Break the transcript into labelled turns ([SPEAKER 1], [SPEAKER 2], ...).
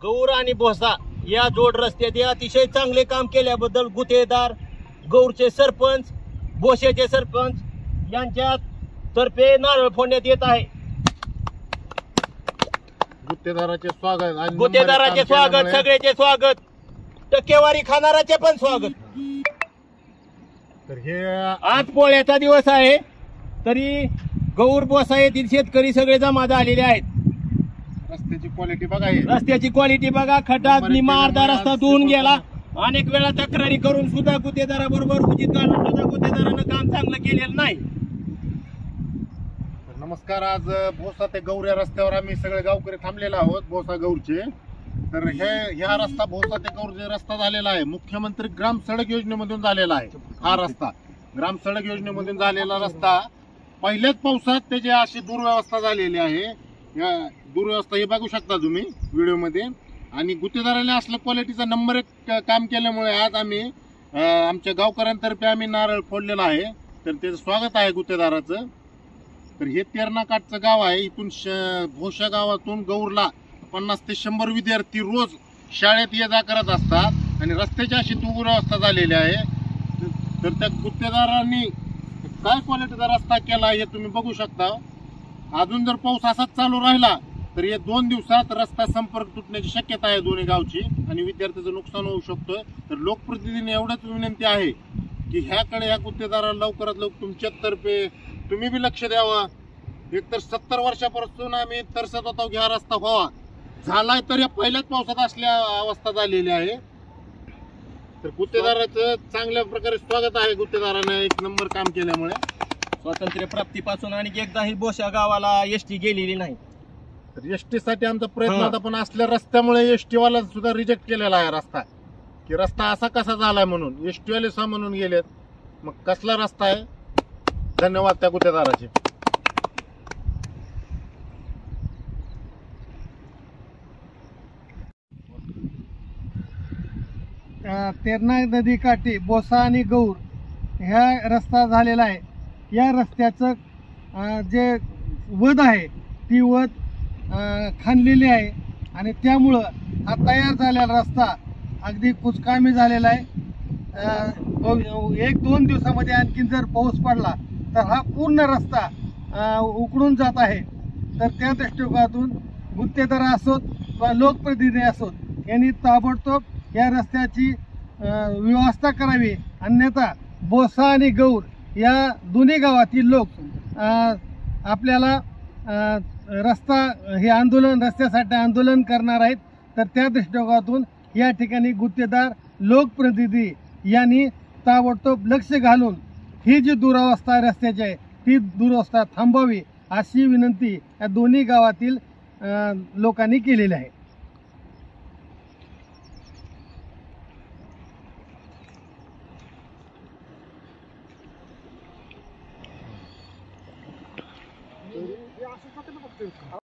[SPEAKER 1] गौर आणि भोसा या जोड रस्त्यात अतिशय चांगले काम केल्याबद्दल गुत्तेदार, गौरचे सरपंच, भोसेचे सरपंच यांच्या तर्फे नारळ फोडण्यात येत आहे।
[SPEAKER 2] गुत्तेदाराचे स्वागत आणि
[SPEAKER 1] गुत्तेदाराचे स्वागत, सगळ्याचे स्वागत, टक्केवारी खाणाराचे पण स्वागत।
[SPEAKER 2] तर हे
[SPEAKER 1] आज पोळ्याचा दिवस आहे, तरी गौर भोसा येथील शेतकरी सगळे जमा झालेले आहेत।
[SPEAKER 2] रस्त्याची क्वालिटी बघा, हे
[SPEAKER 1] रस्त्याची क्वालिटी बघा, खड्डा निम्मा अर्धा रस्ता धुवून गेला। अनेक वेळा तक्रारी करून सुद्धा गुत्तेदाराबरोबर उचित घालून सुद्धा गुत्तेदारानं काम चांगलं केलेलं नाही।
[SPEAKER 2] नमस्कार, आज भोसा ते गौर या रस्त्यावर आम्ही सगळे गावकरी थांबलेलो आहोत, भोसा गौरचे। तर ह्या रस्ता भोसा ते गौर जे रस्ता झालेला आहे, मुख्यमंत्री ग्राम सडक योजनेमधून झालेला आहे। हा रस्ता ग्राम सडक योजनेमधून झालेला रस्ता पहिल्याच पावसात त्याची अशी दुर्व्यवस्था झालेली आहे। या दुर्व्यवस्था हे बघू शकता तुम्ही व्हिडिओ मध्ये। आणि गुत्तेदाराने असल्या क्वालिटीचा नंबर 1 काम केल्यामुळे आज आम्ही आमच्या गावकऱ्यांतर्फे आम्ही नारळ फोडलेला आहे। तर त्याचं स्वागत आहे गुत्तेदाराचं। तर हे तेरणाकाठचं गाव आहे, इथून भोसा गावातून गौरला 50 ते 100 विद्यार्थी रोज शाळेत ये जा करत असतात आणि रस्त्याची अशी दुर्व्यवस्था झालेली आहे। तर त्या गुत्तेदारांनी काय क्वालिटीचा रस्ता केला हे तुम्ही बघू शकता। अजून जर पाऊस असाच चालू राहिला तर या 2 दिवसात रस्ता संपर्क तुटण्याची शक्यता आहे दोन्ही गावची आणि विद्यार्थ्याचं नुकसान होऊ शकतं। तर लोकप्रतिनिधींनी एवढंच विनंती आहे की ह्याकडे ह्या गुत्तेदाराला लवकरात लवकर तुमच्यातर्फे तुम्ही बी लक्ष द्यावं। एकतर 70 वर्षापासून आम्ही तरसत होतो की हा रस्ता व्हावा, झालाय तर या पहिल्याच पावसात असल्या अवस्था झालेली आहे। तर गुत्तेदाराचं चांगल्या प्रकारे स्वागत आहे, गुत्तेदाराने 1 नंबर काम केल्यामुळे।
[SPEAKER 1] स्वातंत्र्य प्राप्तीपासून आणि एकदाही भोसा गावाला एसटी गेलेली नाही।
[SPEAKER 2] तर एसटी साठी आमचा प्रयत्न होता, पण असल्या रस्त्यामुळे एसटी वाला सुद्धा रिजेक्ट केलेला आहे रस्ता, की रस्ता असा कसा झालाय म्हणून एसटी वाले म्हणून गेलेत। मग कसला रस्ता आहे? धन्यवाद त्या गुत्तेदाराचे।
[SPEAKER 3] तेरणा नदी काठी भोसा आणि गौर ह्या रस्ता झालेला आहे। या रस्त्याचं जे वध आहे ती वध खाणलेली आहे आणि त्यामुळं हा तयार झालेला रस्ता अगदी कुचकामी झालेला आहे। 1-2 दिवसामध्ये आणखीन जर पाऊस पडला तर हा पूर्ण रस्ता उकडून जात आहे। तर त्या दृष्टिकोनातून गुत्तेदार असोत किंवा लोकप्रतिनिधी असोत यांनी ताबडतोब या रस्त्याची व्यवस्था करावी, अन्यथा भोसा आणि गौर या दोन्ही गावातील लोक आपल्याला रस्त्यासाठी आंदोलन करणार आहेत। तर त्या दृष्टिकोनातून या ठिकाणी गुत्तेदार, लोकप्रतिनिधी यांनी ताबडतोब लक्ष घालून ही जी दुरावस्था रस्त्याची आहे ती दुरावस्था थांबवावी अशी विनंती या दोन्ही गावातील लोकांनी केलेली आहे।